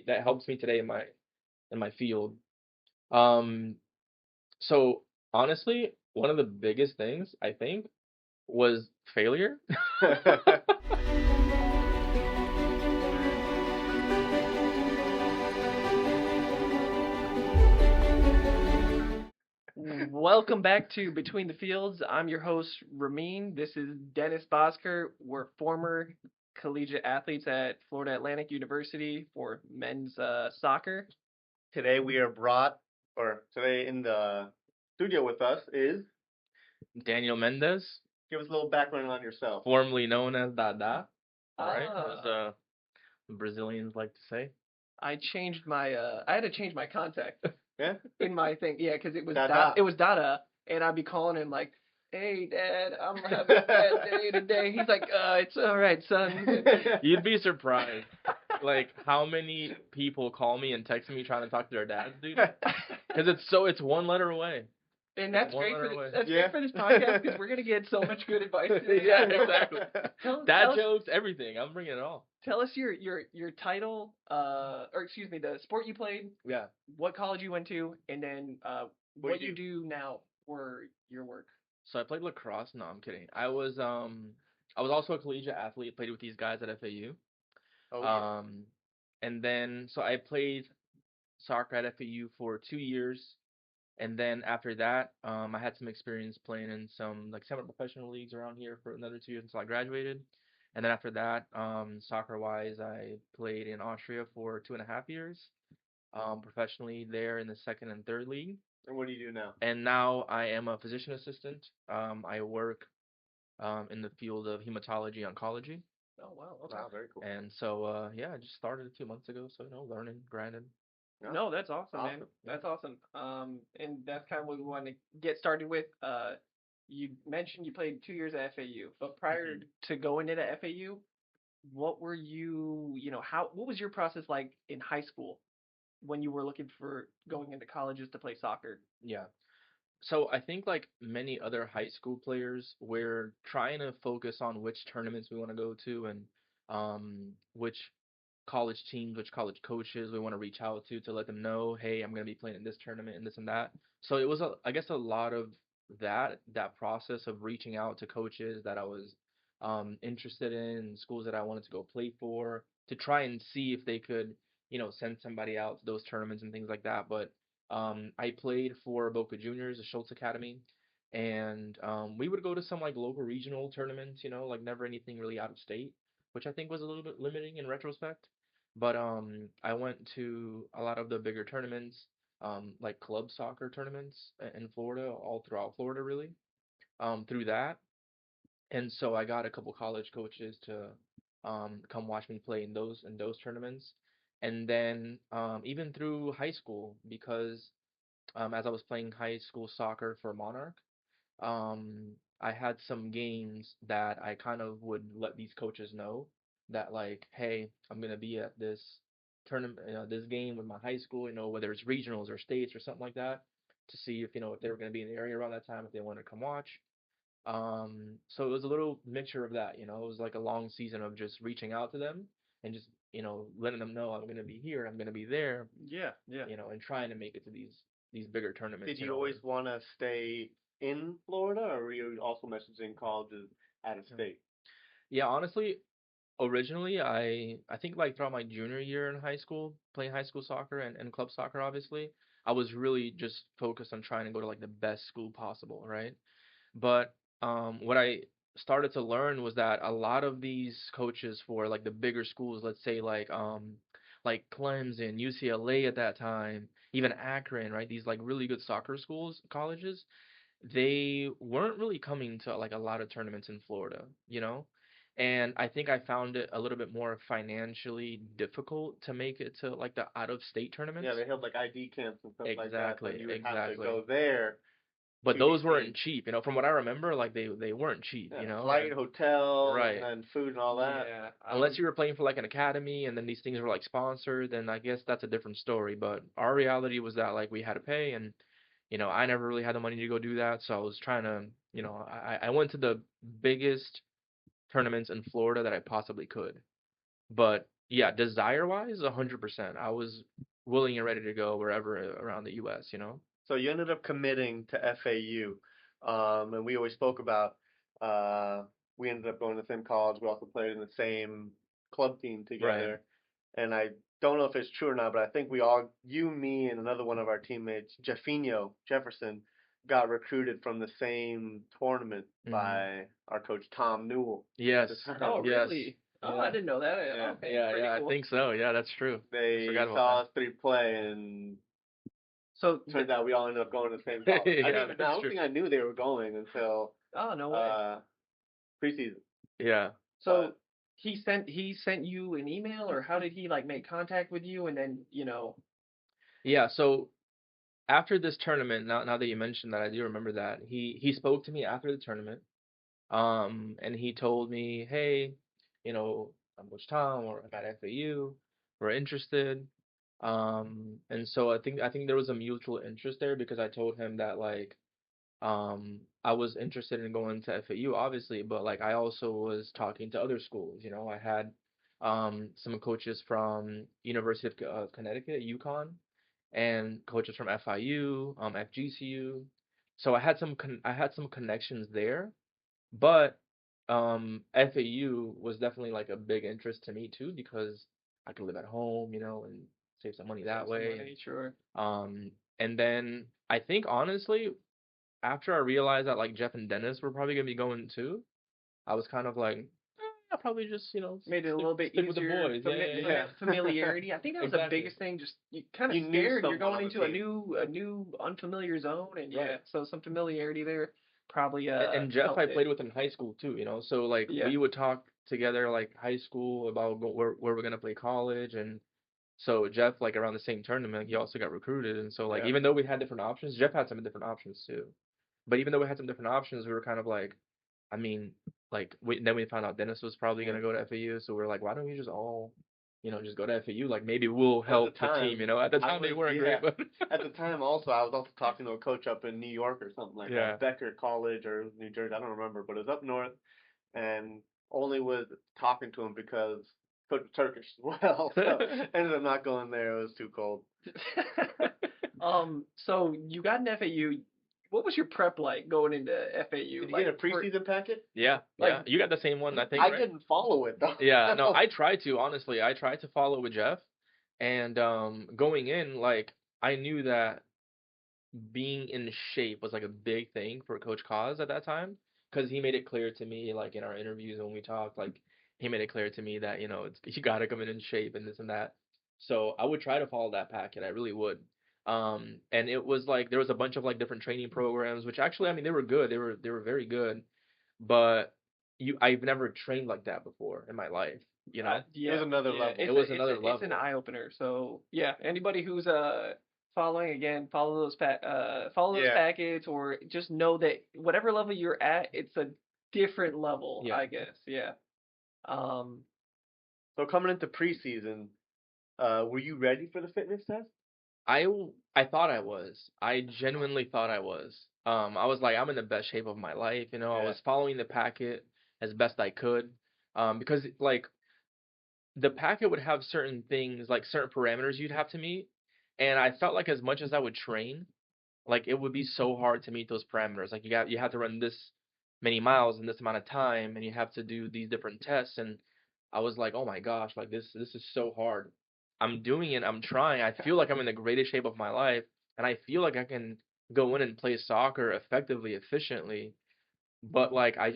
that helps me today in my field. Um, so honestly, one of the biggest things I think was failure. Welcome back to Between the Fields. I'm your host, Ramin. This is Dennis Bosker. We're former collegiate athletes at Florida Atlantic University for men's soccer. Today today in the studio with us is, Daniel Mendes, give us a little background on yourself. formerly known as Dada, right? As Ah, Brazilians like to say. I changed my. I had to change my contact Yeah? in my thing. Yeah, because it was Dada. It was Dada, and I'd be calling him like, "Hey, Dad, I'm having a bad day today." He's like, "It's all right, son." You'd be surprised, like how many people call me and text me trying to talk to their dads, dude. Because it's one letter away. And that's One great for letter away. great for this podcast because we're gonna get so much good advice today. Yeah, exactly. Tell, Dad tell us, jokes, everything. I'm bringing it all. tell us your title, or excuse me, the sport you played, Yeah. what college you went to, and then what you do now for your work. So I played lacrosse. No, I'm kidding. I was also a collegiate athlete. Played with these guys at FAU. Oh, yeah. And then so I played soccer at FAU for 2 years. And then after that, I had some experience playing in some like semi-professional leagues around here for another 2 years until I graduated. And then after that, soccer-wise, I played in Austria for 2.5 years, professionally there in the second and third league. And what do you do now? And now I am a physician assistant. I work in the field of hematology oncology. Oh wow, okay. Wow, very cool. And so, yeah, I just started a few months ago. So, learning, grinding. Yeah. No, that's awesome, man. Awesome. That's awesome. And that's kind of what we want to get started with. You mentioned you played 2 years at FAU, but prior to going into FAU, what were what was your process like in high school when you were looking for going into colleges to play soccer? Yeah. So I think like many other high school players, we're trying to focus on which tournaments we want to go to and which college teams, which college coaches we want to reach out to let them know, hey, I'm going to be playing in this tournament and this and that. So it was I guess a lot of that process of reaching out to coaches that I was interested in, schools that I wanted to go play for, to try and see if they could, send somebody out to those tournaments and things like that. But I played for Boca Juniors, the Schultz Academy, and we would go to some like local regional tournaments, like never anything really out of state, which I think was a little bit limiting in retrospect. But I went to a lot of the bigger tournaments, like club soccer tournaments in Florida, all throughout Florida, really, through that. And so I got a couple college coaches to come watch me play in those tournaments. And then even through high school, because as I was playing high school soccer for Monarch, I had some games that I kind of would let these coaches know that like, hey, I'm gonna be at this tournament, this game with my high school, whether it's regionals or states or something like that, to see if they were gonna be in the area around that time, if they wanted to come watch. So it was a little mixture of that, it was like a long season of just reaching out to them and just, letting them know I'm gonna be here, I'm gonna be there, Yeah, yeah. and trying to make it to these bigger tournaments. Did you always want to stay in Florida, or were you also messaging colleges out of state? Yeah, honestly, originally I think like throughout my junior year in high school, playing high school soccer and club soccer, obviously, I was really just focused on trying to go to like the best school possible, right? But what I started to learn was that a lot of these coaches for like the bigger schools, let's say like Clemson, UCLA at that time, even Akron, right? These like really good soccer schools, colleges, they weren't really coming to like a lot of tournaments in Florida. And I think I found it a little bit more financially difficult to make it to like the out of state tournaments. Yeah, they held like ID camps and stuff like that, so Exactly, you would have to exactly. go there But to be those weren't seen. cheap, from what I remember, like they weren't cheap, Yeah, flight, hotel, Right. and food and all that. Yeah. Unless you were playing for like an academy and then these things were like sponsored, then I guess that's a different story. But our reality was that like we had to pay, and I never really had the money to go do that, so I was trying to, I went to the biggest tournaments in Florida that I possibly could. But yeah, desire-wise, 100%. I was willing and ready to go wherever around the U.S., you know? So you ended up committing to FAU, and we always spoke about uh, we ended up going to the same college. We also played in the same club team Right. together, and I don't know if it's true or not, but I think we all, you, me, and another one of our teammates, Jefferson, got recruited from the same tournament Hmm. by our coach Tom Newell at Yes. the Oh, time. Yes. really? Oh, I Yeah. didn't know that. Yeah, Okay, Yeah, pretty yeah, I cool. think so. Yeah, that's true. I they forgot about saw that. us three play, and So, turns out we all ended up going to the same college. I didn't Yeah, even, I that's don't true. think I knew they were going until oh, no way. uh preseason. Yeah. So But he sent you an email, or how did he like make contact with you? And then Yeah, so after this tournament, now that you mentioned that, I do remember that. He spoke to me after the tournament. And he told me, "Hey, I'm Coach Tom or I'm at FAU. We're interested." And so I think there was a mutual interest there because I told him that like I was interested in going to FAU obviously, but like I also was talking to other schools, I had some coaches from University of Connecticut, UConn, and coaches from FIU, FGCU. So I had some connections there, but FAU was definitely like a big interest to me too because I could live at home, and save some money save that some way. money, sure. And then I think honestly, after I realized that like Jeff and Dennis were probably gonna be going too, I was kind of like, I'll probably just Made it a stick little bit stick with the easier. boys. Yeah, yeah, yeah. yeah, Familiarity. I think that was the Exactly. biggest thing. Just you kind of you knew scared. You're someone going on the into a team. new unfamiliar zone, and yeah, Right. so some familiarity there probably And Jeff I helped it. played with in high school too, so like Yeah, we would talk together like high school about where we're gonna play college, and so Jeff like around the same tournament he also got recruited, and so like Yeah. even though we had different options, Jeff had some different options too. But even though we had some different options, we were kind of like, I mean, like then we found out Dennis was probably Yeah. gonna go to FAU, so we're like, why don't we just all, just go to FAU? Like maybe we'll At the help the team, time, At the I time they was, weren't yeah. great, but At the time, also, I was also talking to a coach up in New York or something like yeah. that, Becker College or New Jersey, I don't remember, but it was up north, and only was talking to him because Coach was Turkish as well, so ended up not going there. It was too cold. so you got an FAU. What was your prep like going into FAU? Did you get a Like for preseason packet? Yeah, like yeah. You got the same one, I think, I right? didn't follow it Yeah, no, though. I tried to, honestly. I tried to follow with Jeff, and going in, like I knew that being in shape was like a big thing for Coach Cause at that time because he made it clear to me, like in our interviews when we talked, like he made it clear to me that you gotta come in shape and this and that. So I would try to follow that packet. I really would. And it was like there was a bunch of like different training programs, which actually, I mean, they were good. They were very good, but I've never trained like that before in my life. You know, It was yeah, another yeah. level. it It's was a another it's an level. eye opener. So yeah, anybody who's following again, follow those Yeah. packets, or just know that whatever level you're at, it's a different level, Yeah. I guess. Yeah. Um, So coming into preseason, were you ready for the fitness test? I thought I was. I genuinely thought I was. I was like, I'm in the best shape of my life. I Yeah. was following the packet as best I could. Because like the packet would have certain things, like certain parameters you'd have to meet, and I felt like as much as I would train, like it would be so hard to meet those parameters. Like you have to run this many miles in this amount of time, and you have to do these different tests. And I was like, oh my gosh, like this is so hard. I'm doing it. I'm trying. I feel like I'm in the greatest shape of my life, and I feel like I can go in and play soccer effectively, efficiently. But like I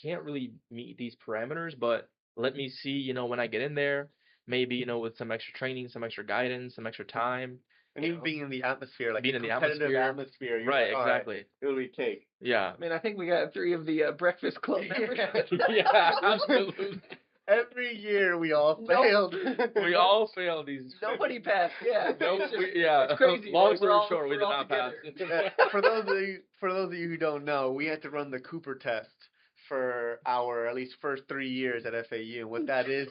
can't really meet these parameters. But let me see, when I get in there, maybe with some extra training, some extra guidance, some extra time, And even being in the atmosphere, like the being in the competitive atmosphere. atmosphere, you're Right, like, all right, exactly. it'll be cake. Yeah. I mean, I think we got three of the Breakfast Club members. Yeah, absolutely. Every year we all No. failed. We all failed these. Nobody passed. Yeah. No, It's just, yeah. it's crazy. Long Like, story short, we we're did all not pass. together. For those of you who don't know, we had to run the Cooper test for our at least first 3 years at FAU. And what that is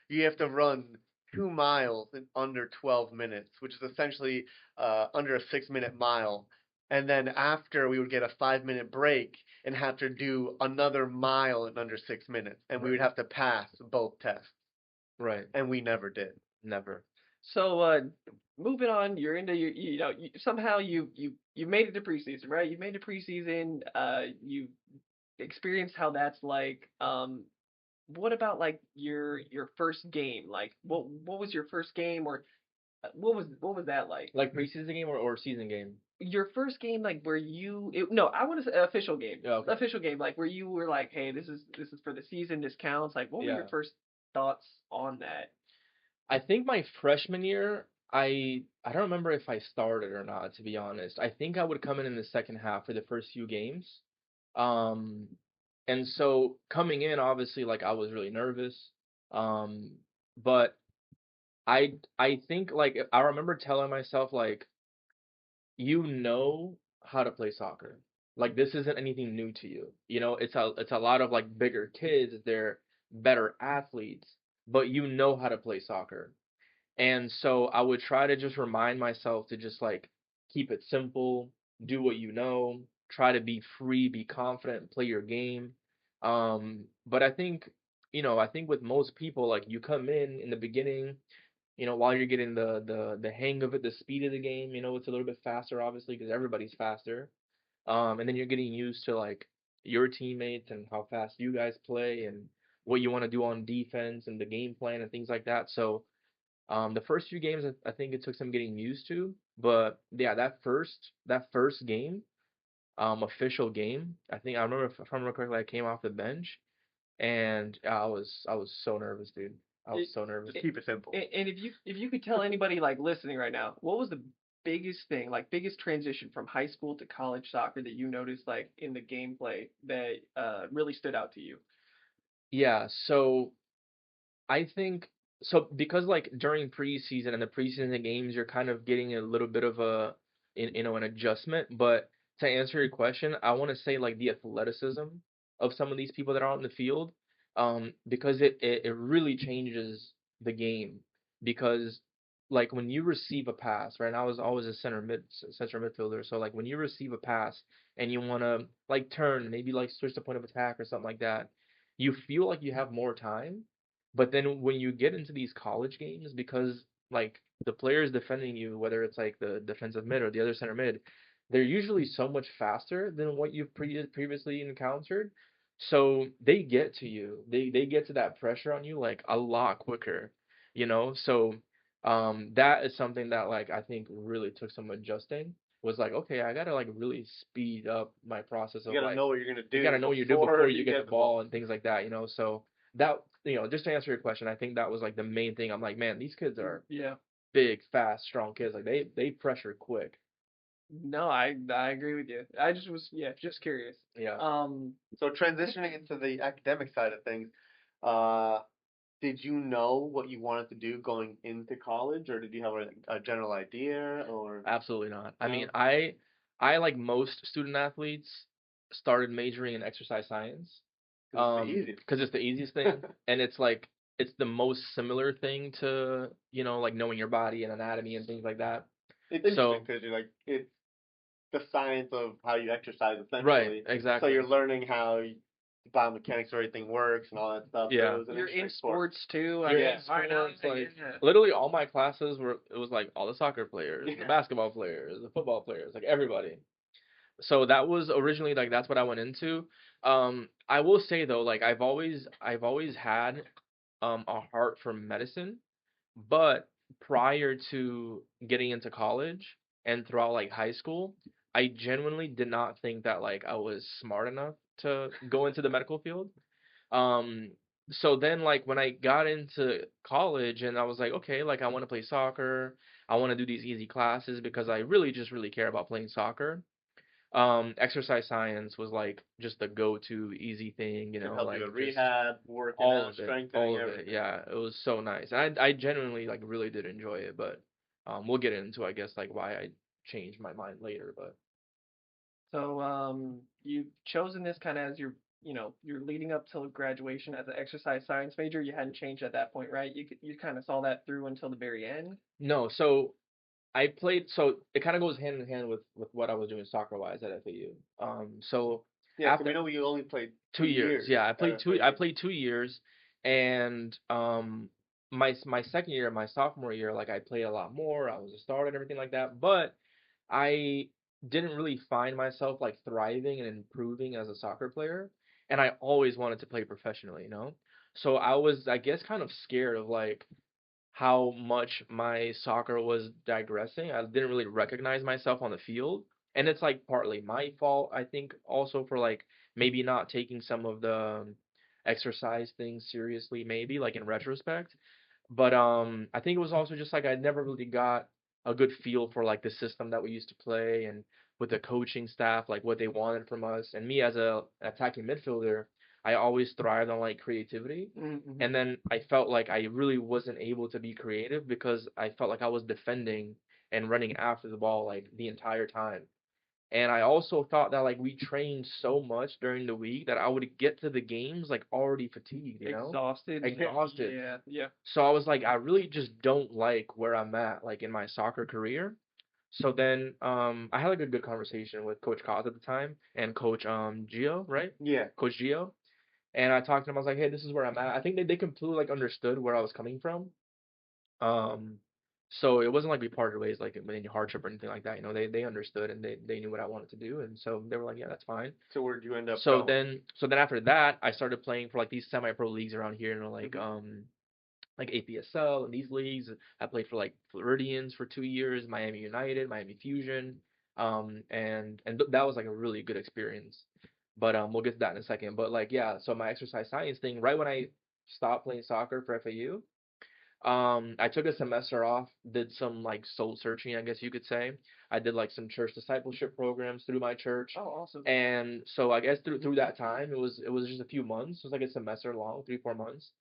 you have to run 2 miles in under 12 minutes, which is essentially under a 6 minute mile. And then after we would get a 5 minute break and have to do another mile in under 6 minutes, and we would Right. have to pass both tests. Right. and we never did. Never. So moving on, you're into somehow you made it to preseason, right? You made it to preseason. You experienced how that's like. What about like your first game? Like what was your first game, or what was that like? Like preseason game or season game? Your first game, like where no, I want to say official game. Yeah, okay. Official game, like where you were like, hey, this is for the season, this counts. Like, what were your Yeah. first thoughts on that? I think my freshman year, I don't remember if I started or not, to be honest. I think I would come in the second half for the first few games. Um, and so coming in, obviously, like I was really nervous. Um, but I think like I remember telling myself like you know how to play soccer. Like this isn't anything new to you. You know, it's a lot of like bigger kids, they're better athletes, but you know how to play soccer. And so I would try to just remind myself to just like keep it simple, do what you know, try to be free, be confident, play your game. But I think, I think with most people, like you come in the beginning, while you're getting the hang of it, the speed of the game, it's a little bit faster, obviously, because everybody's faster. And then you're getting used to like your teammates and how fast you guys play and what you want to do on defense and the game plan and things like that. So the first few games, I think it took some getting used to, but yeah, that first game, official game, I remember if I remember correctly, I came off the bench and I was so nervous, dude. I was It, so nervous. Just keep it simple. and if you could tell anybody like listening right now, what was the biggest thing, like biggest transition from high school to college soccer that you noticed like in the gameplay that really stood out to you? Yeah, so I think so because like during preseason and the preseason games, you're kind of getting a little bit of an adjustment. But to answer your question, I want to say like the athleticism of some of these people that are out in the field, because it really changes the game. Because like when you receive a pass, right? And I was always a center midfielder, so like when you receive a pass and you want to like turn, maybe like switch the point of attack or something like that, you feel like you have more time, but then when you get into these college games, because like the players defending you, whether it's like the defensive mid or the other center mid, they're usually so much faster than what you've previously encountered. So they get to you. They get to that pressure on you like a lot quicker, So that is something that like I think really took some adjusting. Was like, okay, I gotta like really speed up my process You of gotta like know what you're gonna you do gotta know what you do before before you you get get the the ball. ball and things like that. So that just to answer your question, I think that was like the main thing. I'm like, man, these kids are Yeah. big, fast, strong kids. Like they pressure quick. No, I agree with you. I just was, yeah, just curious. Yeah. Um, So transitioning into the academic side of things, uh, did you know what you wanted to do going into college, or did you have a general idea, or Absolutely not. I mean, no? I like most student athletes started majoring in exercise science. 'Cause it's the easiest. Because it's the easiest thing, and it's like it's the most similar thing to like knowing your body and anatomy and things like that. It's interesting So because you're like it's the science of how you exercise right, essentially. So exactly. you're learning how the biomechanics of everything works and all that stuff. So Yeah. it was an you're in interesting sport. sports too. I You're mean, in why not? sports, like Yeah. literally all my classes were it was like all the soccer players, the Yeah. basketball players, the football players, like everybody. So that was originally like that's what I went into. I will say though, like I've always had a heart for medicine, but prior to getting into college and throughout like high school, I genuinely did not think that like I was smart enough to go into the medical field. Um, so then like when I got into college and I was like, okay, like I want to play soccer, I want to do these easy classes because I really just really care about playing soccer. Exercise science was like just the go-to easy thing, Can help you like with just rehab, working all out, of it, strengthening all of it. everything. Yeah, it was so nice. And I genuinely like really did enjoy it, but we'll get into I guess like why I changed my mind later, but So, you've chosen this kind of as you're leading up till graduation as an exercise science major. You hadn't changed at that point, right? You kind of saw that through until the very end. no, so I played so it kind of goes hand in hand with what I was doing soccer-wise at FAU. So Yeah, so we after know you only played 2 years, 2 years yeah, at I FAU. played 2 years, and my second year, my sophomore year, like I played a lot more. I was a starter and everything like that, but I didn't really find myself like thriving and improving as a soccer player, and I always wanted to play professionally, you know? So I was, I guess, kind of scared of like how much my soccer was digressing. I didn't really recognize myself on the field. And it's like partly my fault, I think, also for like maybe not taking some of the exercise things seriously, maybe like in retrospect. But I think it was also just like I never really got a good feel for like the system that we used to play and with the coaching staff, like what they wanted from us. And me as a attacking midfielder, I always thrived on like creativity. Mm-hmm. And then I felt like I really wasn't able to be creative because I felt like I was defending and running after the ball like the entire time. And I also thought that like we trained so much during the week that I would get to the games like already fatigued, you know? Exhausted. Exhausted. Yeah, yeah. So I was like, I really just don't like where I'm at, like in my soccer career. So then I had like a good conversation with Coach Cos at the time and Coach Gio, right? Yeah. Coach Gio. And I talked to them, I was like, hey, this is where I'm at. I think they completely like understood where I was coming from. Um so it wasn't like we parted ways like with any hardship or anything like that. You know, they understood and they knew what I wanted to do and so they were like, yeah, that's fine. So where'd you end up So going? then after that I started playing for like these semi-pro leagues around here, you know, Mhm. like APSL and these leagues. I played for like Floridians for 2 years, Miami United, Miami Fusion, that was like a really good experience. But we'll get to that in a second. But like yeah, so my exercise science thing, right when I stopped playing soccer for FAU, I took a semester off, did some like soul searching, I guess you could say. I did like some church discipleship programs through my church. Oh, awesome. And so I guess through that time, it was just a few months. It was like a semester long, 3 4 months.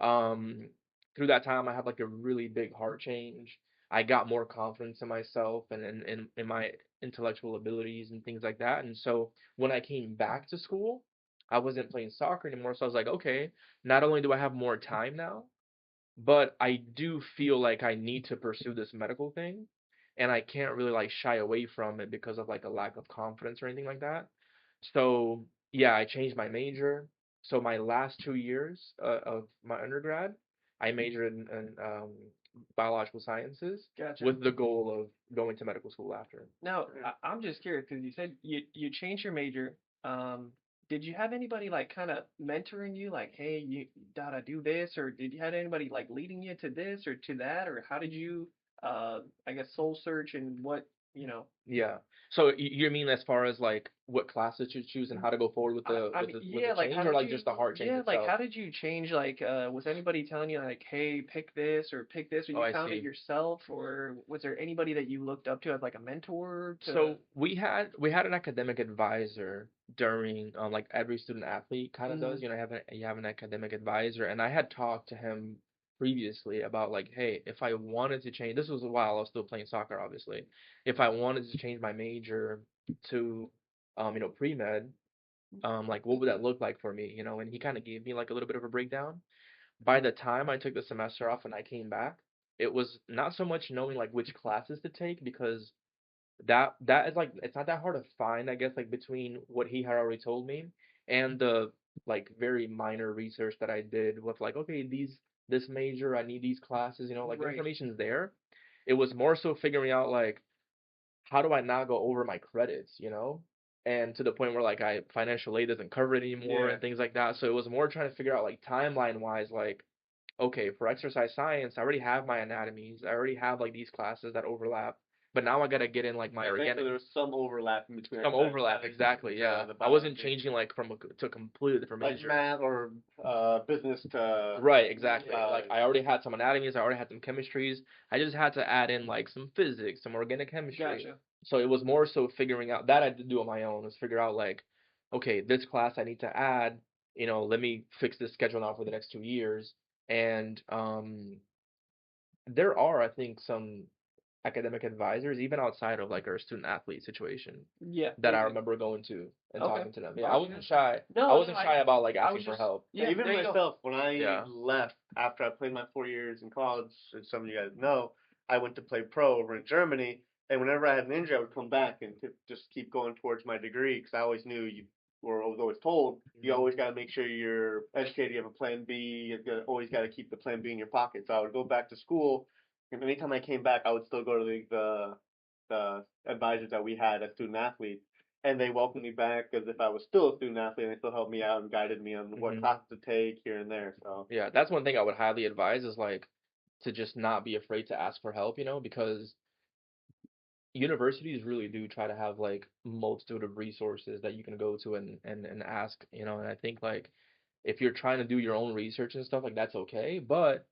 Um, Through that time, I had like a really big heart change. I got more confidence in myself and in my intellectual abilities and things like that. And so when I came back to school, I wasn't playing soccer anymore. So I was like, okay, not only do I have more time now, but I do feel like I need to pursue this medical thing, and I can't really like shy away from it because of like a lack of confidence or anything like that. So yeah, I changed my major. So my last 2 years of my undergrad, I majored in biological sciences Gotcha. with the goal of going to medical school after. Now, I'm just curious because you said you changed your major. Um, did you have anybody like kind of mentoring you, like, hey, you gotta do this, or did you have anybody like leading you to this or to that, or how did you, I guess, soul search and what, you know? Yeah. So you mean as far as like what classes to choose and how to go forward with the I with mean, the with the yeah, like how change or did like you, just the heart change yeah, like itself? how did you change? Like, was anybody telling you like, hey, pick this or pick this, or Oh, you I found it see. yourself, or was there anybody that you looked up to as like a mentor to? So we had an academic advisor during like every student athlete kind of Mm-hmm. does, you know, you have an academic advisor, and I had talked to him previously about like, hey, if I wanted to change, this was while I was still playing soccer, obviously. If I wanted to change my major to pre-med, like what would that look like for me, you know? And he kind of gave me like a little bit of a breakdown. By the time I took the semester off and I came back, it was not so much knowing like which classes to take because that is like it's not that hard to find, I guess, like between what he had already told me and the like very minor research that I did with like, okay, this major, I need these classes, you know, like the Right. information's there. It was more so figuring out like how do I not go over my credits, you know? And to the point where like I financial aid doesn't cover it anymore Yeah. and things like that. So it was more trying to figure out like timeline wise, like okay, for exercise science, I already have my anatomies. I already have like these classes that overlap. But now I gotta get in like my Essentially, organic, there was some overlap in between some exercise overlap, science exactly, and yeah. the I wasn't biology. changing like from to a completely different Like major. math or business to Right, exactly. uh, Like I already had some anatomies, I already had some chemistries. I just had to add in like some physics, some organic chemistry. Gotcha. So it was more so figuring out that I had to do on my own was figure out like, okay, this class I need to add, you know, let me fix this schedule now for the next 2 years. And there are, I think, some academic advisors, even outside of like our student athlete situation, Yeah, that they I do. remember going to and Okay. talking to them. Yeah, I Okay. wasn't shy. I No, no, wasn't shy about like I asking was for just, help. yeah, even there you go. myself when I Yeah. left after I played my 4 years in college, as some of you guys know, I went to play pro over in Germany, and whenever I had an injury, I would come back and just keep going towards my degree because I always knew you or I was always told, you Mhm. always got to make sure you're educated. You have a plan B. Always got to keep the plan B in your pocket. So I would go back to school, and anytime I came back, I would still go to the advisors that we had as student athletes, and they welcomed me back as if I was still a student athlete, and they still helped me out and guided me on what Mhm. classes to take here and there. So Yeah, that's one thing I would highly advise is like to just not be afraid to ask for help, because universities really do try to have like multitude of resources that you can go to and ask, and I think like if you're trying to do your own research and stuff like that's okay, but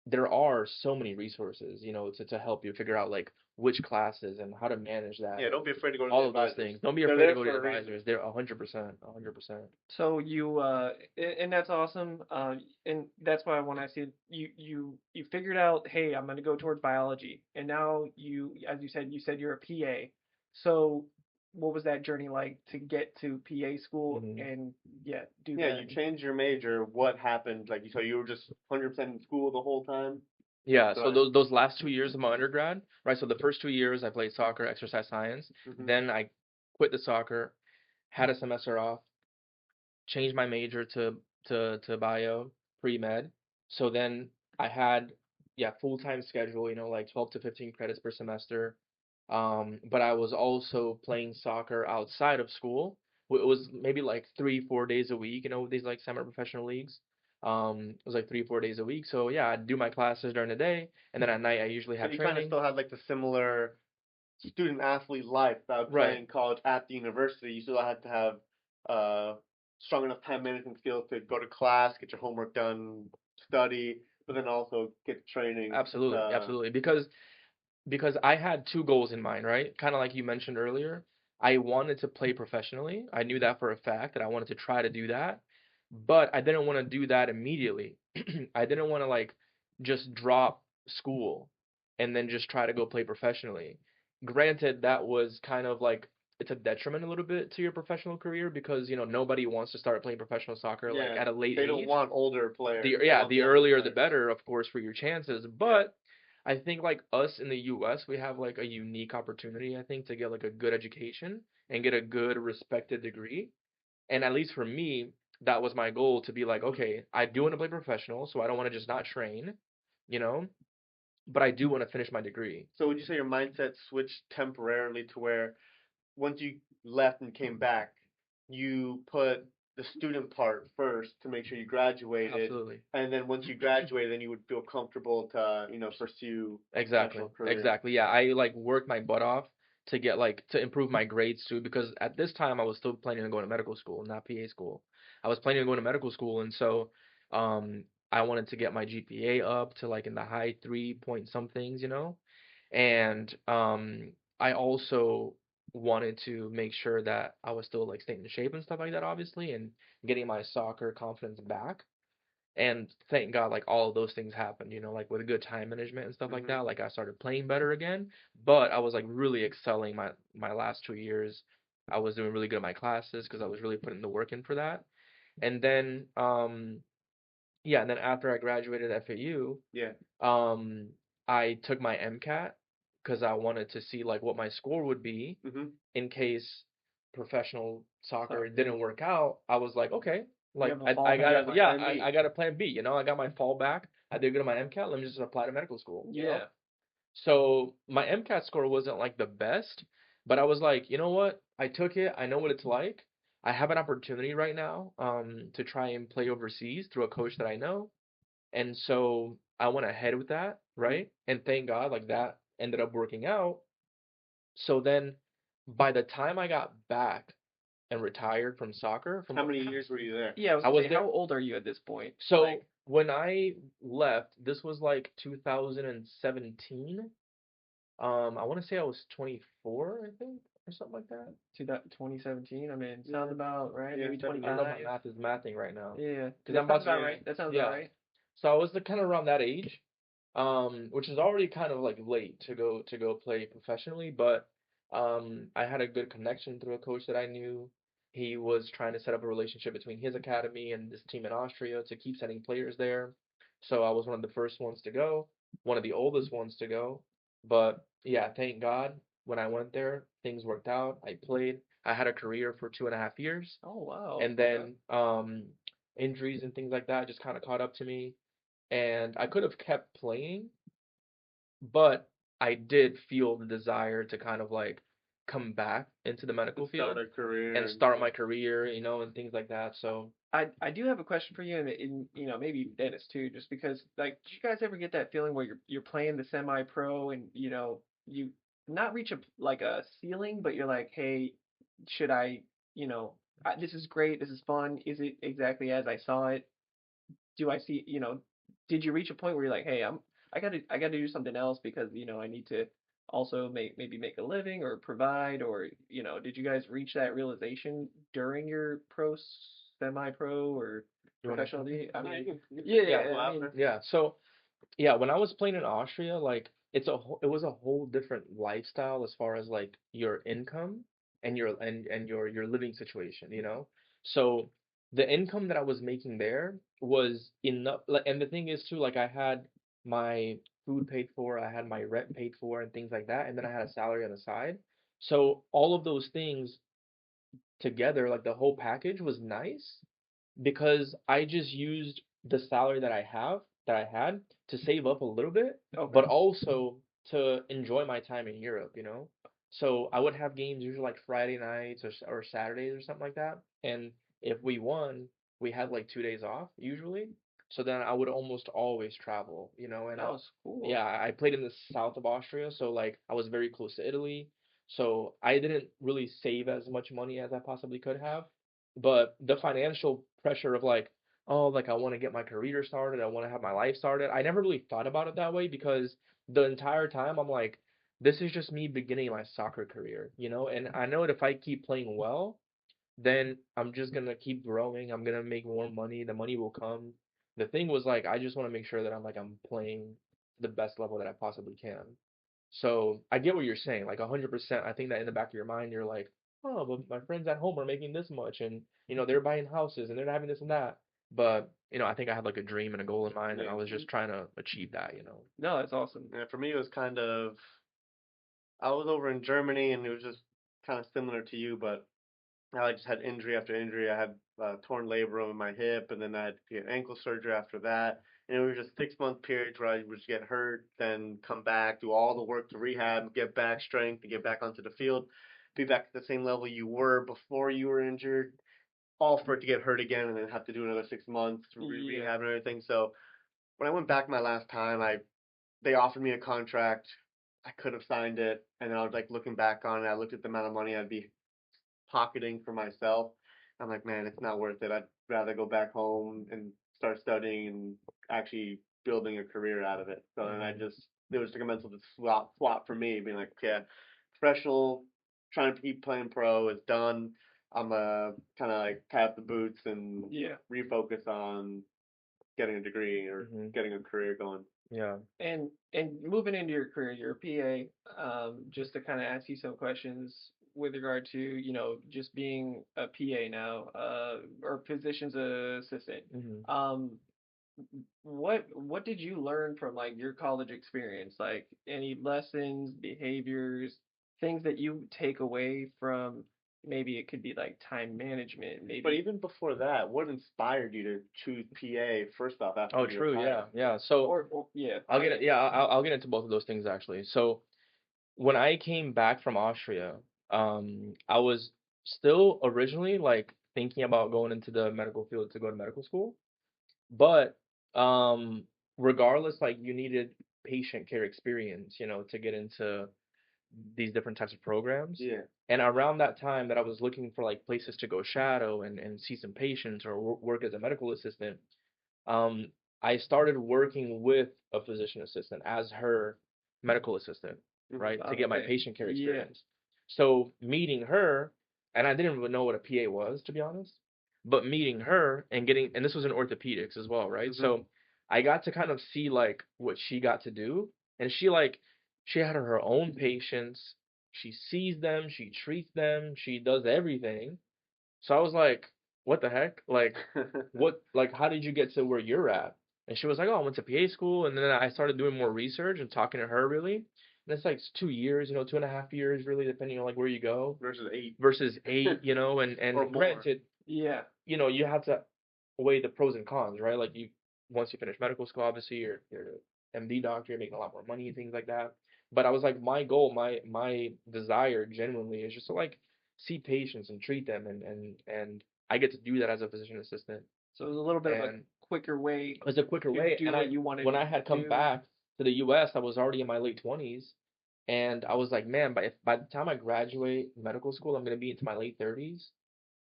there are so many resources, to help you figure out like which classes and how to manage that yeah, and don't be afraid to go to the all of those advisors. things. Don't be They're afraid to there go to for a reason. advisors. They're 100%, 100%. So you and that's awesome. And that's why when I said you figured out, hey, I'm gonna go towards biology, and now as you said you're a PA. So what was that journey like to get to PA school Hmm. and yeah, do Yeah, that? you changed your major. What happened? Like, so you were just 100% in school the whole time? Yeah, so Right. those last 2 years of my undergrad, right? So the first 2 years I played soccer, exercise science. Hmm. Then I quit the soccer, had a semester off, changed my major to bio pre-med. So then I had full-time schedule, like 12 to 15 credits per semester. But I was also playing soccer outside of school. It was maybe like 3, 4 days a week, these like semi-professional leagues. It was like 3, 4 days a week. So yeah, I'd do my classes during the day, and then at night I usually So have you kind of training. still had like the similar student athlete life without Right. playing college at the university. You still had to have uh, strong enough time management skills to go to class, get your homework done, study, but then also get training. Absolutely, absolutely. Because I had two goals in mind, right? Kind of like you mentioned earlier. I wanted to play professionally. I knew that for a fact that I wanted to try to do that, but I didn't want to do that immediately. I didn't want to like just drop school and then just try to go play professionally. Granted, that was kind of like it's a detriment a little bit to your professional career because, nobody wants to start playing professional soccer like Yeah, at a late they don't age. want older The players. They yeah, want the younger earlier the players. better, of course, for your chances. Yeah. But I think like us in the US, we have like a unique opportunity, I think, to get like a good education and get a good respected degree. And at least for me, that was my goal to be like, Hmm. okay, I do want to play professional, so I don't want to just not train, you know, but I do want to finish my degree. So would you say your mindset switched temporarily to where once you left and came back, you put the student part first to make sure you graduated, Absolutely. and then once you graduated, then you would feel comfortable to, pursue a Exactly. professional career. Exactly. Yeah, I like worked my butt off to get like to improve my grades too because at this time I was still planning on going to medical school, not PA school. I was planning on going to medical school and so um I wanted to get my GPA up to like in the high 3 point somethings, And I also wanted to make sure that I was still like staying in shape and stuff like that obviously and getting my soccer confidence back. And thank God, like all of those things happened, like with good time management and stuff like Hmm. that. Like I started playing better again, but I was like really excelling my last 2 years. I was doing really good at my classes because I was really putting the work in for that. And then yeah, and then after I graduated FAU, Yeah. um I took my MCAT because I wanted to see like what my score would be Hmm. in case professional So soccer didn't work out. I was like, okay, you like have a I You fallback got have a a yeah, plan. plan B. I got a plan B, I got my fallback. I did good on my MCAT. Let me just apply to medical school. Yeah. So my MCAT score wasn't like the best, but I was like, you know what? I took it. I know what it's like. I have an opportunity right now, to try and play overseas through a coach that I know. And so I went ahead with that, Hmm. right? And thank God, like that ended up working out. So then by the time I got back and retired from soccer, How many years were you there? Yeah, I was I gonna was say, there. how old are you at this point? So Like when I left, this was like 2017. I want to say I was 24, I think, or something like that. 2017. I mean, sounds Yeah. about right. Yeah, Maybe I don't know if my 25. math is mathing right now, Yeah, because I'm that about sounds to, about Yeah. right. That sounds about yeah. right. So I was the kind of around that age, which is already kind of like late to go play professionally, but I had a good connection through a coach that I knew. He was trying to set up a relationship between his academy and this team in Austria to keep sending players there. So I was one of the first ones to go, one of the oldest ones to go. But yeah, thank God when I went there, things worked out. I played. I had a career for 2.5 years, Oh wow. and then injuries and things like that just kind of caught up to me, and I could have kept playing, but I did feel the desire to kind of like come back into the medical Start field a career and and start my career, and things like that. So, I do have a question for you, and maybe Dennis too, just because like, do you guys ever get that feeling where you're playing the semi-pro and you not reach a ceiling, but you're like, hey, should I, this is great, this is fun, is it exactly as I saw it? Do I see, did you reach a point where you're like, hey, I gotta do something else because I need to also maybe make a living or provide, or did you guys reach that realization during your semi-pro or you want professional to? I no, mean, you yeah, can Yeah, go I mean, after. yeah. So, yeah, when I was playing in Austria, like it was a whole different lifestyle as far as like your income and your living situation, you know? So the income that I was making there was enough, like, and the thing is too, like I had my food paid for, I had my rent paid for and things like that, and then I had a salary on the side. So all of those things together, like the whole package was nice because I just used the salary that I had to save up a little bit, okay, but also to enjoy my time in Europe, you know? So I would have games usually like Friday nights or Saturdays or something like that. And if we won, we had like 2 days off usually. So then I would almost always travel, and that was cool. yeah, I played in the south of Austria, so like I was very close to Italy. So I didn't really save as much money as I possibly could have. But the financial pressure of like, oh, like I want to get my career started, I want to have my life started. I never really thought about it that way because the entire time I'm like, this is just me beginning my soccer career, And I know that if I keep playing well, then I'm just gonna keep growing. I'm gonna make more money. The money will come. The thing was like, I just want to make sure that I'm playing the best level that I possibly can. So I get what you're saying, like 100%. I think that in the back of your mind, you're like, oh, but my friends at home are making this much, and they're buying houses and they're having this and that. But I think I had like a dream and a goal in mind, and I Yeah. was just trying to achieve that. No, that's awesome. Yeah, for me, it was kind of, I was over in Germany and it was just kind of similar to you, but I just had injury after injury. I had torn labrum in my hip, and then I had to get ankle surgery after that. And it was just 6 month periods where I would just get hurt, then come back, do all the work to rehab, get back strength, to get back onto the field, be back at the same level you were before you were injured, all for it to get hurt again, and then have to do another 6 months to Yeah. rehab and everything. So when I went back my last time, they offered me a contract. I could have signed it, and then I was like looking back on it. I looked at the amount of money I'd be pocketing for myself. I'm like, man, it's not worth it. I'd rather go back home and start studying and actually building a career out of it. So then Hmm. there was like a mental swap for me, being like, yeah, professional, trying to keep playing pro is done. I'm kind of like tie up the boots and Yeah. refocus on getting a degree or Hmm. getting a career going. Yeah. And moving into your career, you're a PA. Just to kind of ask you some questions with regard to just being a PA now, or physician's assistant. Hmm. Um, what did you learn from like your college experience? Like any lessons, behaviors, things that you take away from, maybe it could be like time management, But maybe, even before that, what inspired you to choose PA first off after Oh, you true. retired? Yeah. Yeah. So or yeah, I'll get it. Yeah, I'll get into both of those things actually. So when I came back from Austria, I was still originally like thinking about going into the medical field to go to medical school, but um, regardless, like you needed patient care experience, to get into these different types of programs. Yeah. And around that time that I was looking for like places to go shadow and see some patients or work as a medical assistant, um, I started working with a physician assistant as her medical assistant, Hmm. right, to get my okay, patient care yeah, experience. So meeting her, and I didn't even know what a PA was, to be honest, but meeting her and and this was in orthopedics as well, right? Hmm. So I got to kind of see like what she got to do, and she had her own patients. She sees them, she treats them, she does everything. So I was like, what the heck? Like, how did you get to where you're at? And she was like, oh, I went to PA school. And then I started doing more research and talking to her really. And And it's like 2 years, 2.5 years, really, depending on like where you go. versus 8. And Or more. granted, Yeah. you have to weigh the pros and cons, right? Like once you finish medical school, obviously you're an MD doctor, you're making a lot more money and things like that. But I was like, my goal, my desire genuinely is just to like see patients and treat them, and I get to do that as a physician assistant. So it was a little bit of a And quicker way it was a quicker to way. do And what you wanted when to I had come do. back to the U.S., I was already in my late 20s, and I was like, man, by the time I graduate medical school, I'm gonna be into my late 30s,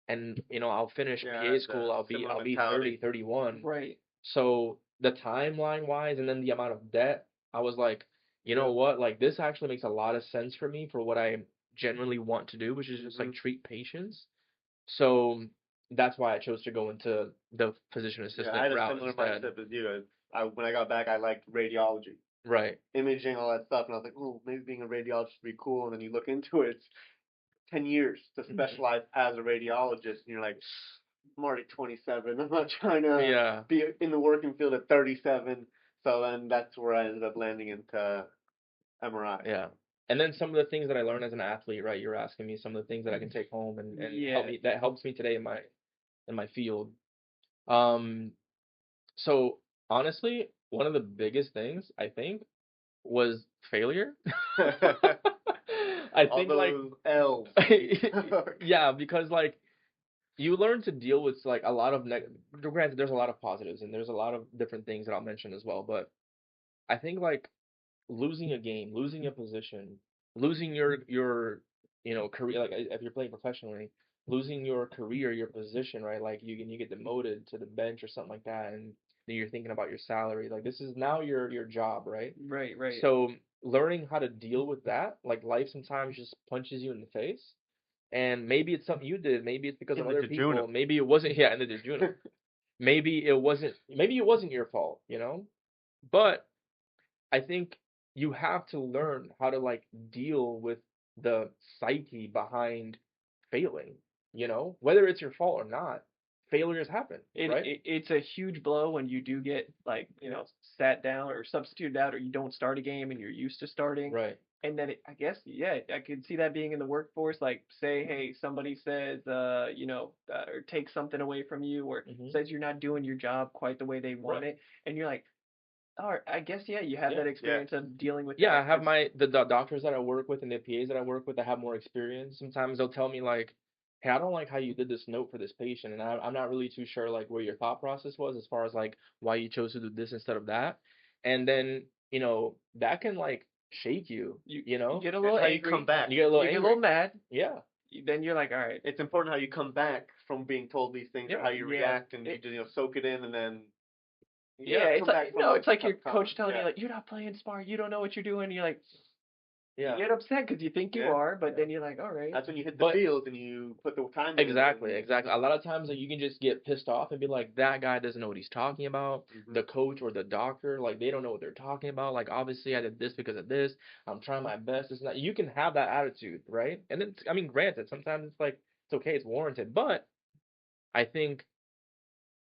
and I'll finish PA school, I'll be 30, 31. Right. So the timeline wise, and then the amount of debt, I was like, you know what, like this actually makes a lot of sense for me for what I genuinely want to do, which is just like treat patients. So that's why I chose to go into the physician assistant I had a route similar instead. mindset as you. When I got back, I liked radiology, Right. imaging, all that stuff, and I was like, oh, maybe being a radiologist would be cool. And then you look into it, it's 10 years to specialize as a radiologist, and you're like, I'm already 27. I'm not trying to Yeah. be in the working field at 37. So then that's where I ended up landing into MRI. Yeah. And then some of the things that I learned as an athlete, right? You're asking me some of the things that I can take home and help Yeah. me, that helps me today in my field. Um, so honestly, one of the biggest things I think was failure. I All think like those L's. yeah, because like you learn to deal with like a lot of granted there's a lot of positives and there's a lot of different things that I'll mention as well, but I think like losing a game, losing a position, losing your career, like if you're playing professionally, losing your career, your position, right? Like you get demoted to the bench or something like that, and then you're thinking about your salary. Like this is now your job, right? Right. Right. So learning how to deal with that, like life sometimes just punches you in the face, and maybe it's something you did, maybe it's because In of the other jejunum. people, maybe it wasn't, yeah, in the jejunum. Maybe it wasn't your fault, but I think you have to learn how to like deal with the psyche behind failing, whether it's your fault or not. Failures happen, right? It's a huge blow when you do get like sat down or substituted out, or you don't start a game and you're used to starting. Right. And then I guess I could see that being in the workforce. Like say, hey, somebody says or takes something away from you, or says you're not doing your job quite the way they want it, and you're like, all right, I guess you have that experience of dealing with Yeah, that. I have the doctors that I work with and the PAs that I work with that have more experience. Sometimes they'll tell me like, "Hey, I don't like how you did this note for this patient, and I'm not really too sure like where your thought process was as far as like why you chose to do this instead of that." And then that can like shake you. You get a little That's how you angry. come back. You get a little You get a angry. little mad. Yeah. Then you're like, all right. It's important how you come back from being told these things, or how you react, and you just soak it in, and then it's come like back from it's like your tough coach telling times. you like you're not playing smart, you don't know what you're doing. You're like, Yeah. you get upset because you think you are, but then you're like, all right. That's when you hit the field and you put the time in. Exactly. A lot of times, like, you can just get pissed off and be like, that guy doesn't know what he's talking about. The coach or the doctor, like, they don't know what they're talking about. Like, obviously, I did this because of this. I'm trying my best. It's not. You can have that attitude, right? And then, I mean, granted, sometimes it's like it's okay, it's warranted. But I think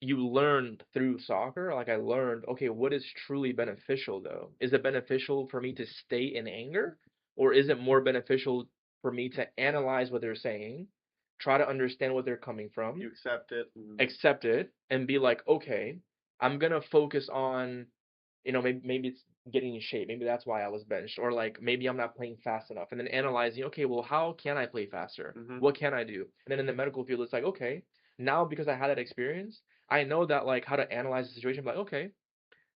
you learn through soccer. Like I learned, okay, what is truly beneficial though? Is it beneficial for me to stay in anger, or is it more beneficial for me to analyze what they're saying, try to understand what they're coming from, You accept it. accept it, and be like, okay, I'm gonna focus on, maybe it's getting in shape. Maybe that's why I was benched, or like maybe I'm not playing fast enough, and then analyzing, okay, well, how can I play faster? What can I do? And then in the medical field, it's like, okay, now because I had that experience, I know that like how to analyze the situation. Like, okay,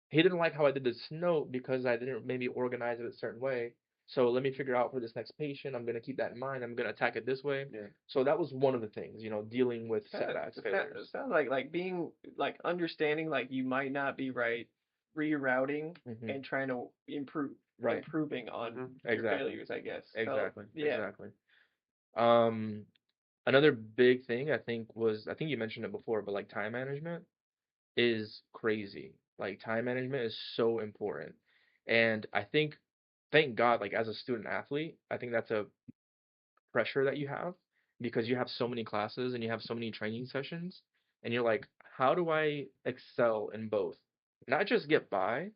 he didn't like how I did this note because I didn't maybe organize it a certain way. So let me figure out for this next patient. I'm gonna keep that in mind. I'm gonna attack it this way. Yeah. So that was one of the things, dealing with setbacks, failures. Sounds like being like understanding like you might not be right, rerouting and trying to improving on your failures, I guess. Exactly. So, yeah. Exactly. Um, Another big thing I think you mentioned it before, but like time management is crazy. Like time management is so important. And I think, thank God, like as a student athlete, I think that's a pressure that you have because you have so many classes and you have so many training sessions and you're like, how do I excel in both? Not just get by,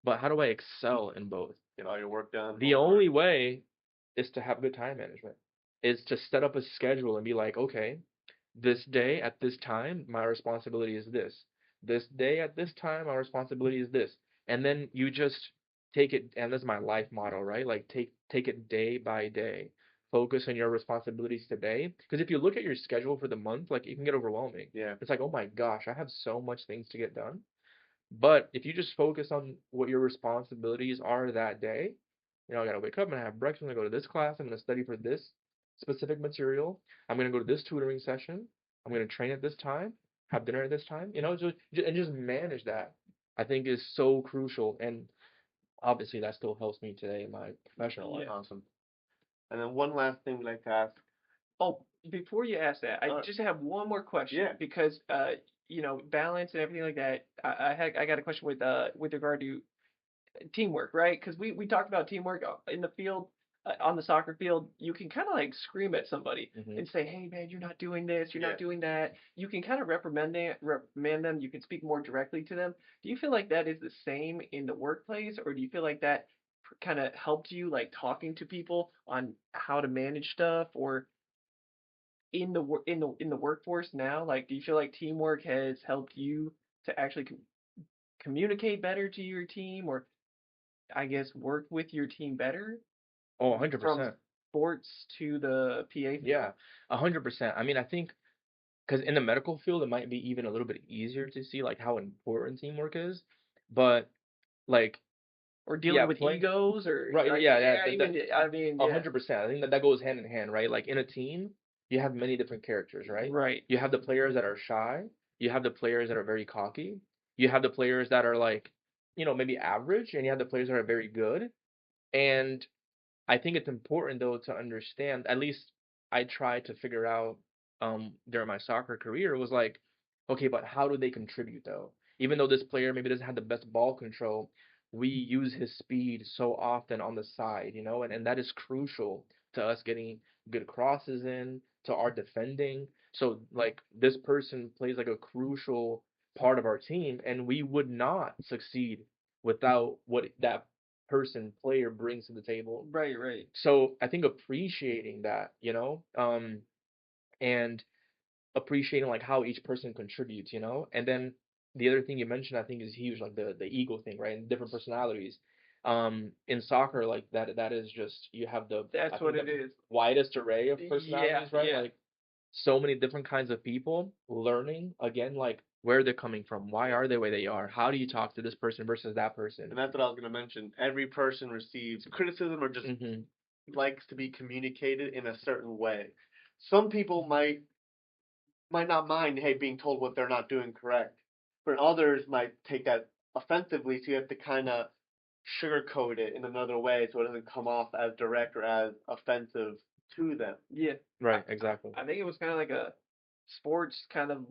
but how do I excel in both? Get all your work done. The only way is to have good time management, is to set up a schedule and be like, okay, this day at this time, my responsibility is this. This day at this time, my responsibility is this. And then you just take it, and that's my life motto, right? Like take it day by day. Focus on your responsibilities today. Because if you look at your schedule for the month, like it can get overwhelming. Yeah. It's like, oh my gosh, I have so much things to get done. But if you just focus on what your responsibilities are that day, I gotta wake up and have breakfast. I'm gonna go to this class. I'm gonna study for this specific material. I'm gonna go to this tutoring session. I'm gonna train at this time, have dinner at this time. And just manage that. I think is so crucial, and obviously that still helps me today in my professional life. Awesome. And then one last thing we'd like to ask. Oh, before you ask that, I just have one more question. Yeah. Because balance and everything like that. I got a question with regard to teamwork, right? Because we talked about teamwork in the field, on the soccer field. You can kind of like scream at somebody and say, "Hey, man, you're not doing this. You're not doing that." You can kind of reprimand them. You can speak more directly to them. Do you feel like that is the same in the workplace, or do you feel like that kind of helped you like talking to people on how to manage stuff, or in the workforce now? Like, do you feel like teamwork has helped you to actually communicate better to your team, or I guess work with your team better Oh, from 100%. sports to the PA field? Yeah, 100%. I mean, I think because in the medical field, it might be even a little bit easier to see like how important teamwork is, but like Or dealing with play egos, or right, yeah, yeah, I mean, yeah, 100%. I think that goes hand in hand, right? Like in a team, you have many different characters, right? right, You have the players that are shy, you have the players that are very cocky, you have the players that are like, maybe average, and you have the players that are very good. And I think it's important though to understand, at least I tried to figure out during my soccer career was like, okay, but how do they contribute though? Even though this player maybe doesn't have the best ball control, we use his speed so often on the side, and that is crucial to us getting good crosses in, to our defending. So like this person plays like a crucial part of our team, and we would not succeed without what that player brings to the table. right, right. So I think appreciating that, and appreciating like how each person contributes, and then the other thing you mentioned I think is huge, like the ego thing, right? And different personalities. In soccer, like that is just you have That's what it is. widest array of Yeah, personalities, right? yeah. Like so many different kinds of people learning again, like where they're coming from, why are they where they are, how do you talk to this person versus that person. And that's what I was going to mention. Every person receives criticism or just likes to be communicated in a certain way. Some people might not mind, hey, being told what they're not doing correct. But others might take that offensively, so you have to kind of sugarcoat it in another way so it doesn't come off as direct or as offensive to them. Yeah. Right, exactly. I think it was kind of like a sports kind of,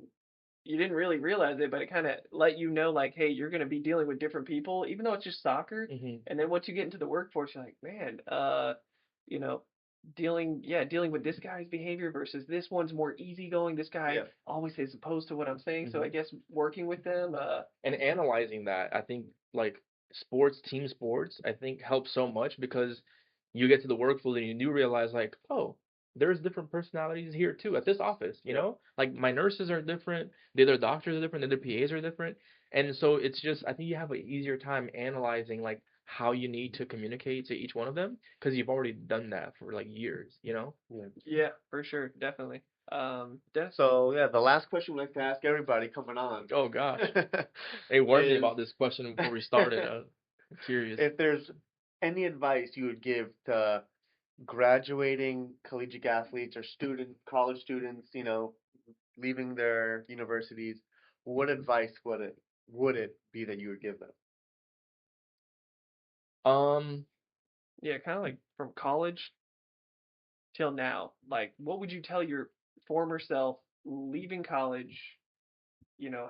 you didn't really realize it, but it kind of let you know, like, hey, you're going to be dealing with different people, even though it's just soccer. And then once you get into the workforce, you're like, man, you know, dealing with this guy's behavior versus this one's more easygoing. This guy always is opposed to what I'm saying. So I guess working with them, and analyzing that, I think like team sports, I think helps so much because you get to the workflow and you do realize like, oh, there's different personalities here too at this office, Like my nurses are different, the other doctors are different, the other PAs are different. And so it's just I think you have an easier time analyzing like how you need to communicate to each one of them because you've already done that for like years. Yeah, for sure, definitely. So yeah, the last question we like to ask everybody coming on. Oh gosh. They warned me about this question before we started. I'm curious. If there's any advice you would give to graduating collegiate athletes or college students, leaving their universities, what advice would it be that you would give them? Yeah, kind of like from college till now. Like, what would you tell your former self leaving college?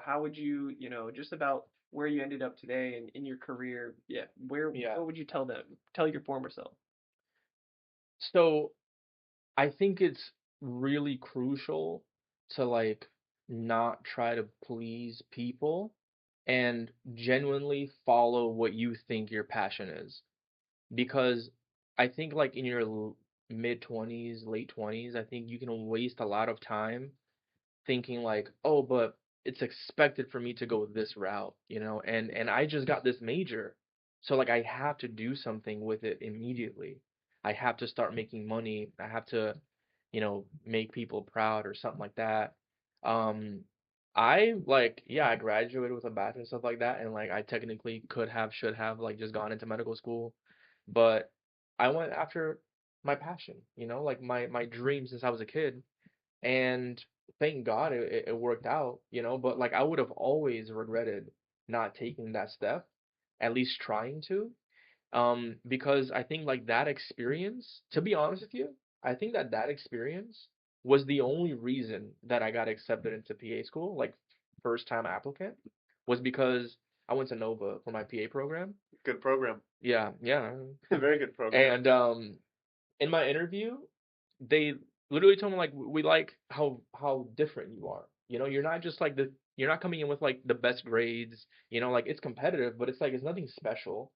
How would you, just about where you ended up today and in your career? Yeah, what would you tell your former self? So I think it's really crucial to like not try to please people and genuinely follow what you think your passion is. because I think like in your mid 20s, late 20s, I think you can waste a lot of time thinking like, oh, but it's expected for me to go this route, and I just got this major. So like I have to do something with it immediately. I have to start making money. I have to, make people proud or something like that. Um, I like, yeah, I graduated with a bachelor and stuff like that, and like I technically could have, should have like just gone into medical school, but I went after my passion, like my dream since I was a kid, and thank God it worked out, but like I would have always regretted not taking that step, at least trying to. Because I think like that experience, to be honest with you, I think that experience was the only reason that I got accepted into PA school, like first time applicant, was because I went to Nova for my PA program. Good program. Yeah, yeah. Very good program. And in my interview, they literally told me like we like how different you are. You're not just like you're not coming in with like the best grades, like it's competitive, but it's like it's nothing special.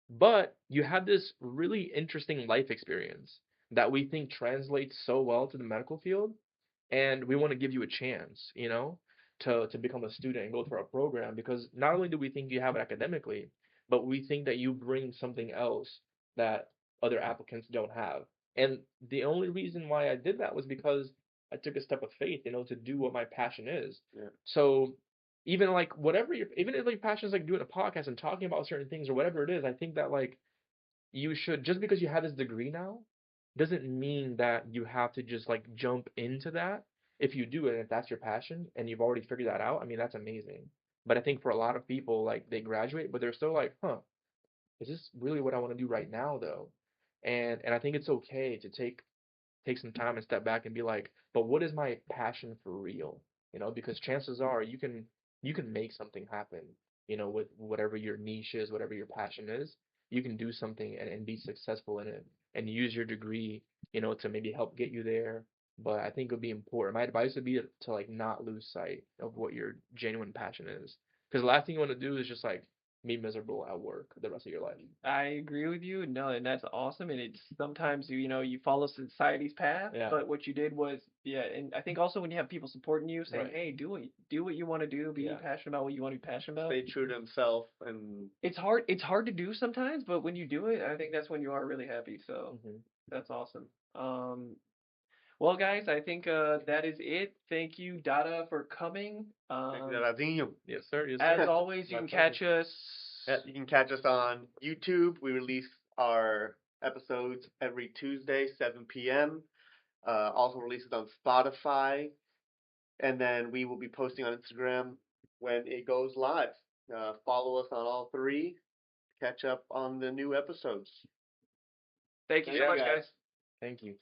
But you have this really interesting life experience that we think translates so well to the medical field, and we want to give you a chance, to become a student and go through our program because not only do we think you have it academically, but we think that you bring something else that other applicants don't have. And the only reason why I did that was because I took a step of faith, to do what my passion is. Yeah. So even like whatever even if like passion is like doing a podcast and talking about certain things or whatever it is, I think that like you should, just because you have this degree now doesn't mean that you have to just like jump into that. If you do it and if that's your passion and you've already figured that out, I mean that's amazing. But I think for a lot of people, like they graduate, but they're still like, huh, is this really what I want to do right now though? And I think it's okay to take some time and step back and be like, but what is my passion for real? Because chances are you can make something happen, with whatever your niche is, whatever your passion is. You can do something and be successful in it and use your degree, to maybe help get you there. But I think it would be important. My advice would be to like not lose sight of what your genuine passion is. Because the last thing you want to do is just like be miserable at work the rest of your life. I agree with you. No, and that's awesome. And it's sometimes you follow society's path, Yeah. but what you did was, yeah. And I think also when you have people supporting you, saying, Right. "Hey, do what you want to do, be Yeah. passionate about what you want to be passionate about." Stay true to himself, and It's hard. It's hard to do sometimes, but when you do it, I think that's when you are really happy. So Hmm. that's awesome. Well, guys, I think that is it. Thank you, Dada, for coming. Yes, sir. Yes, As sir. always, you My can pleasure. catch us. yeah, you can catch us on YouTube. We release our episodes every Tuesday, 7 p.m. Also releases on Spotify, and then we will be posting on Instagram when it goes live. Follow us on all three. Catch up on the new episodes. Thank you so Yeah, much, guys. guys. Thank you.